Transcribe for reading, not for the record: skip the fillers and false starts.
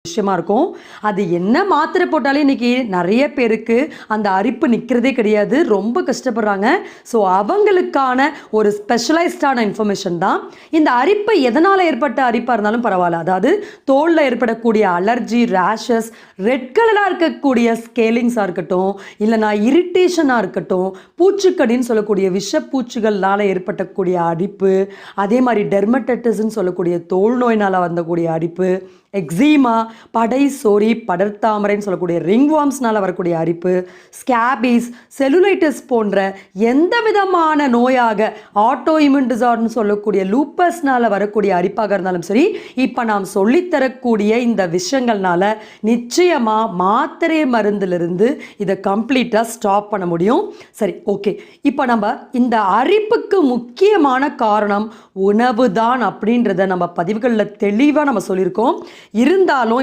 விஷயமா இருக்கும். அது என்ன மாத்திரை போட்டாலே இன்னைக்கு நிறைய பேருக்கு அந்த அரிப்பு நிற்கிறதே கிடையாது, ரொம்ப கஷ்டப்படுறாங்க. ஸோ அவங்களுக்கான ஒரு ஸ்பெஷலைஸ்டான இன்ஃபர்மேஷன் தான் இந்த அரிப்பு. எதனால் ஏற்பட்ட அரிப்பாக இருந்தாலும் பரவாயில்ல, அதாவது தோலில் ஏற்படக்கூடிய அலர்ஜி, ரேஷஸ், ரெட் கலராக இருக்கக்கூடிய ஸ்கேலிங்ஸாக இருக்கட்டும், இல்லைனா இரிட்டேஷனாக இருக்கட்டும், பூச்சிக்கடின்னு சொல்லக்கூடிய விஷப்பூச்சிகள்னால் ஏற்பட்டக்கூடிய அரிப்பு, அதே மாதிரி டெர்மடைட்டிஸ்ன்னு சொல்லக்கூடிய தோல் நோயினால் வந்தக்கூடிய அரிப்பு, எக்ஸீமா, படை சோரி, படர்தாமரைன்னு சொல்லக்கூடிய ரிங்வார்ம்ஸ்னால் வரக்கூடிய அரிப்பு, ஸ்கேபீஸ், செலுலைட்டிஸ் போன்ற எந்த விதமான நோயாக, ஆட்டோ இம்யூன் டிசார்டர்னு சொல்லக்கூடிய லூப்பஸ்னால் வரக்கூடிய அரிப்பாக இருந்தாலும் சரி, இப்போ நாம் சொல்லித்தரக்கூடிய இந்த விஷயங்கள்னால நிச்சயமாக மாத்திரை மருந்திலிருந்து இதை கம்ப்ளீட்டாக ஸ்டாப் பண்ண முடியும். சரி, ஓகே. இப்போ நம்ம இந்த அரிப்புக்கு முக்கியமான காரணம் உணவு தான் அப்படின்றத நம்ம பதிவுகளில் தெளிவாக நம்ம சொல்லியிருக்கோம். இருந்தாலும் இப்போ